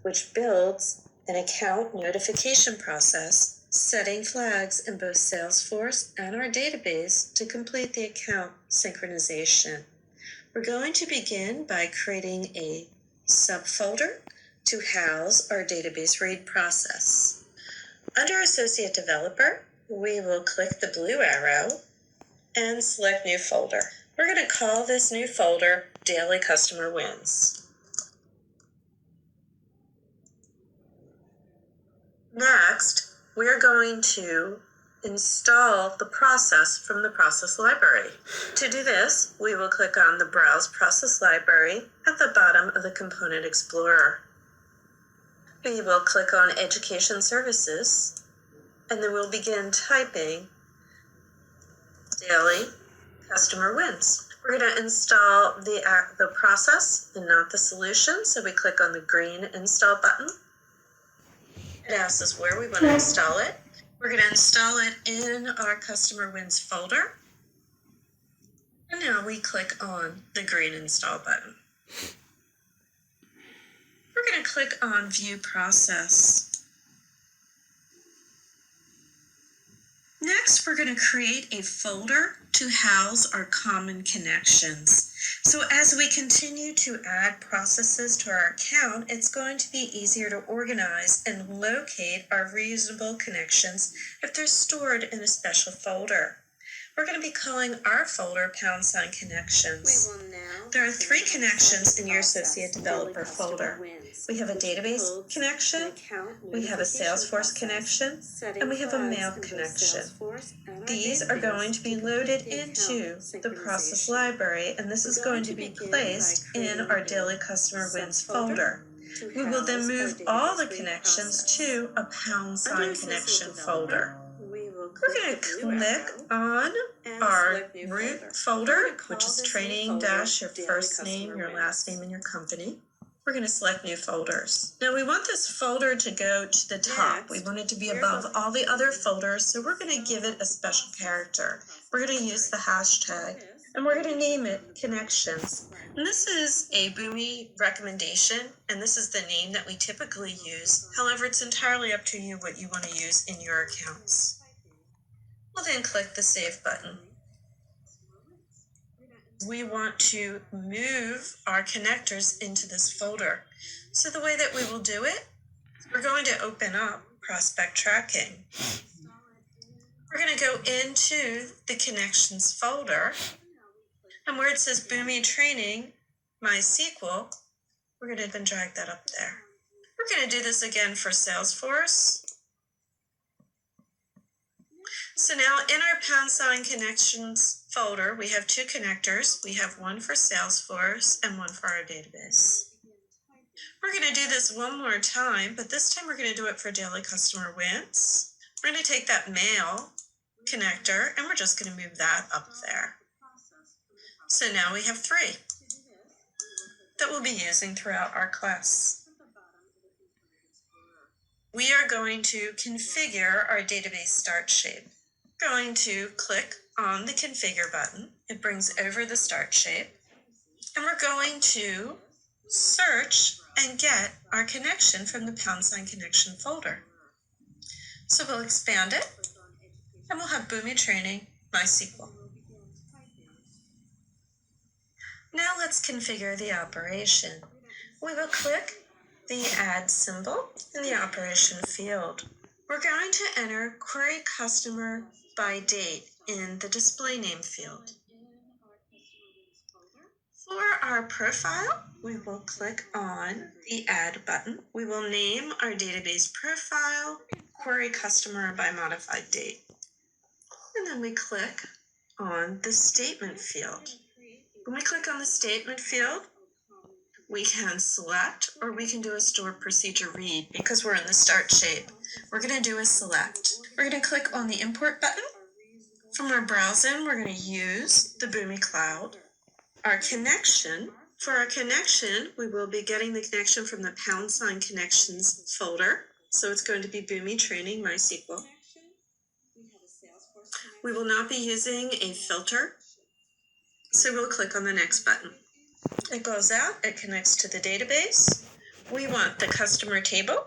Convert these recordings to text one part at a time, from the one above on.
which builds an account notification process, setting flags in both Salesforce and our database to complete the account synchronization. We're going to begin by creating a subfolder to house our database read process. Under Associate Developer, we will click the blue arrow and select New Folder. We're going to call this new folder Daily Customer Wins. Next, we're going to install the process from the process library. To do this, we will click on the Browse Process Library at the bottom of the Component Explorer. We will click on Education Services, and then we'll begin typing Daily Customer Wins. We're going to install the process and not the solution, so we click on the green Install button. It asks us where we want to install it. We're going to install it in our Customer Wins folder. And now we click on the green Install button. We're going to click on View Process. Next, we're going to create a folder to house our common connections. So as we continue to add processes to our account, it's going to be easier to organize and locate our reusable connections if they're stored in a special folder. We're going to be calling our folder #connections. There are 3 connections in your Associate Developer folder. We have a database connection, we have a Salesforce connection, and we have a mail connection. These are going to be loaded into the process library, and this is going to be placed in our Daily Customer Wins folder. We will then move all the connections to a #connection folder. We're going to click on our root folder, which is training dash your first name, your last name, and your company. We're going to select New Folders. Now we want this folder to go to the top. We want it to be above all the other folders, so we're going to give it a special character. We're going to use the hashtag, and we're going to name it Connections. And this is a boomi recommendation, and this is the name that we typically use. However, it's entirely up to you what you want to use in your accounts. We'll then click the Save button. We want to move our connectors into this folder. So the way that we will do it, we're going to open up Prospect Tracking. We're going to go into the Connections folder, and where it says Boomi Training, MySQL, we're going to then drag that up there. We're going to do this again for Salesforce. So now in our #connections folder, we have 2 connectors. We have one for Salesforce and one for our database. We're going to do this one more time, but this time we're going to do it for Daily Customer Wins. We're going to take that mail connector and we're just going to move that up there. So now we have 3 that we'll be using throughout our class. We are going to configure our database start shape. Going to click on the Configure button. It brings over the start shape. And we're going to search and get our connection from the #connection folder. So we'll expand it, and we'll have Boomi Training MySQL. Now let's configure the operation. We will click the Add symbol in the Operation field. We're going to enter Query Customer by Date in the Display Name field. For our profile, we will click on the Add button. We will name our database profile Query Customer by Modified Date. And then we click on the Statement field. When we click on the Statement field, we can select or we can do a Stored Procedure Read. Because we're in the Start shape, we're going to do a Select. We're going to click on the Import button. From our browsing, we're going to use the Boomi Cloud. Our connection, for our connection, we will be getting the connection from the #connections folder. So it's going to be Boomi Training MySQL. We will not be using a filter, so we'll click on the Next button. It goes out, it connects to the database. we want the customer table.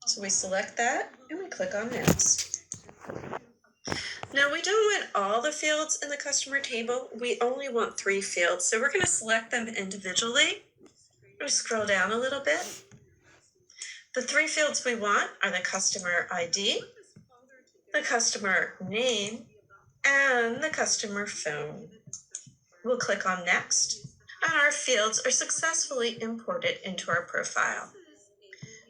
So we select that and we click on Next. Now we don't want all the fields in the customer table. We only want 3 fields. So we're going to select them individually. We scroll down a little bit. The 3 fields we want are the customer ID, the customer name, and the customer phone. We'll click on Next, and our fields are successfully imported into our profile.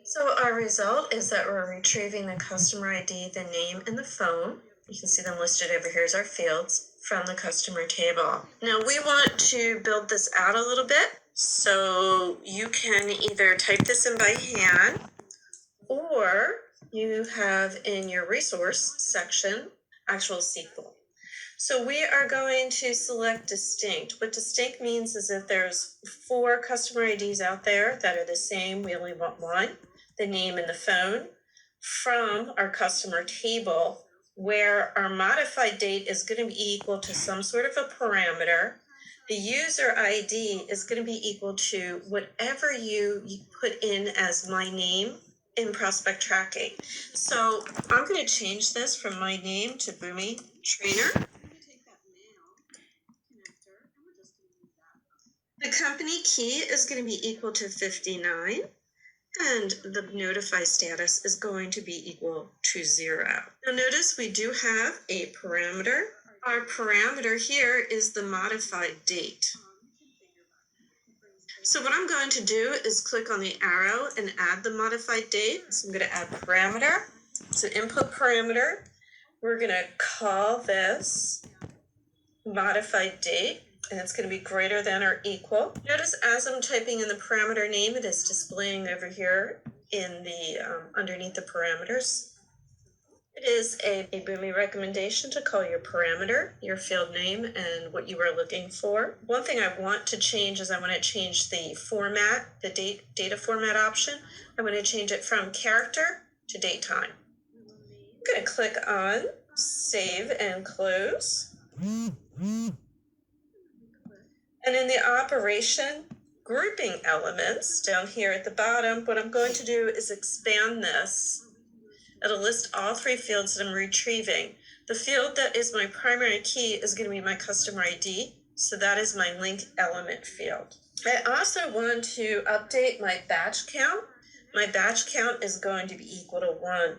So our result is that we're retrieving the customer ID, the name, and the phone. You can see them listed over here as our fields from the customer table. Now we want to build this out a little bit, so you can either type this in by hand, or you have in your resource section actual SQL. So we are going to select distinct. What distinct means is if there's 4 customer IDs out there that are the same, we only want one, the name and the phone, from our customer table, where our modified date is going to be equal to some sort of a parameter. The user ID is going to be equal to whatever you put in as my name in prospect tracking. So I'm going to change this from my name to Boomi Trainer. The company key is going to be equal to 59, and the notify status is going to be equal to 0. Now notice we do have a parameter. Our parameter here is the modified date. So what I'm going to do is click on the arrow and add the modified date. So I'm going to add parameter. It's an input parameter. We're going to call this modified date, and it's going to be greater than or equal. Notice as I'm typing in the parameter name, it is displaying over here in the underneath the parameters. It is a Boomi recommendation to call your parameter, your field name, and what you are looking for. One thing I want to change is I want to change the format, the data format option. I'm going to change it from character to date time. I'm going to click on Save and Close. And in the operation grouping elements down here at the bottom, what I'm going to do is expand this. It'll list all 3 fields that I'm retrieving. The field that is my primary key is going to be my customer ID, so that is my link element field. I also want to update my batch count. My batch count is going to be equal to 1.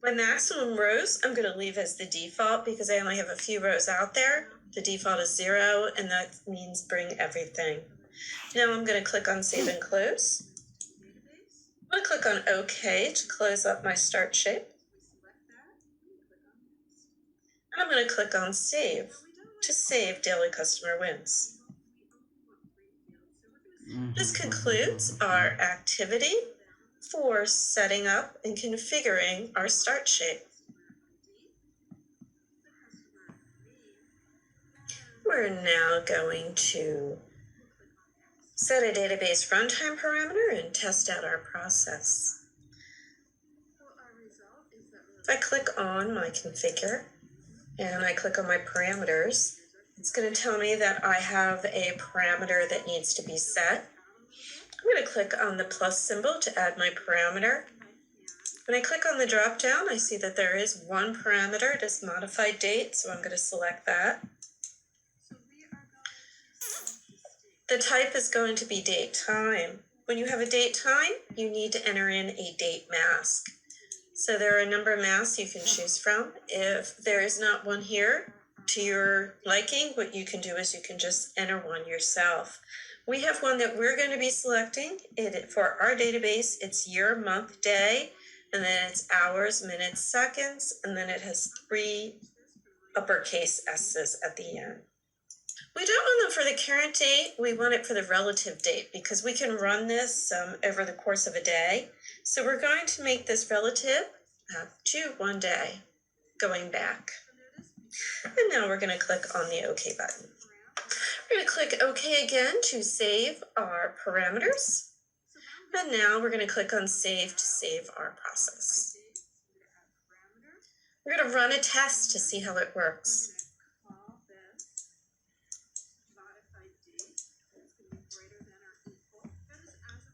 My maximum rows I'm going to leave as the default because I only have a few rows out there. The default is 0, and that means bring everything. Now I'm going to click on Save and Close. I'm going to click on OK to close up my start shape. And I'm going to click on Save to save daily customer wins. This concludes our activity for setting up and configuring our start shape. We're now going to set a database runtime parameter and test out our process. If I click on my configure and I click on my parameters, it's going to tell me that I have a parameter that needs to be set. I'm going to click on the plus symbol to add my parameter. When I click on the drop down, I see that there is one parameter, it is modified date, so I'm going to select that. The type is going to be date time. When you have a date time, you need to enter in a date mask. So there are a number of masks you can choose from. If there is not one here to your liking, what you can do is you can just enter one yourself. We have one that we're going to be selecting. For our database, it's year, month, day, and then it's hours, minutes, seconds, and then it has 3 uppercase S's at the end. We don't want them for the current date, we want it for the relative date because we can run this over the course of a day. So we're going to make this relative to 1 day going back. And now we're going to click on the OK button. We're going to click OK again to save our parameters. And now we're going to click on Save to save our process. We're going to run a test to see how it works.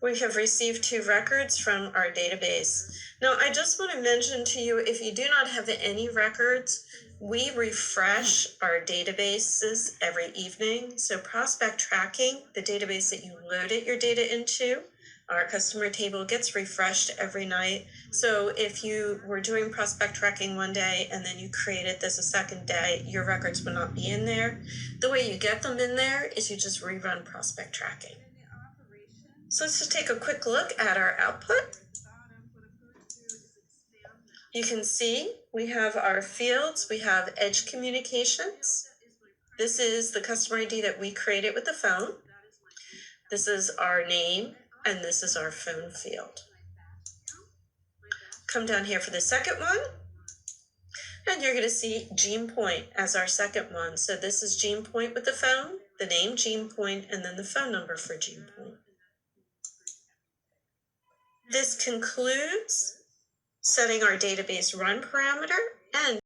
We have received 2 records from our database. Now, I just want to mention to you, if you do not have any records, we refresh our databases every evening. So prospect tracking, the database that you loaded your data into, our customer table gets refreshed every night. So if you were doing prospect tracking one day and then you created this a second day, your records will not be in there. The way you get them in there is you just rerun prospect tracking. So let's just take a quick look at our output. You can see we have our fields, we have edge communications. This is the customer ID that we created with the phone. This is our name, and this is our phone field. Come down here for the second one, and you're going to see Gene Point as our second one. So this is Gene Point with the phone, the name Gene Point, and then the phone number for Gene Point. This concludes setting our database run parameter and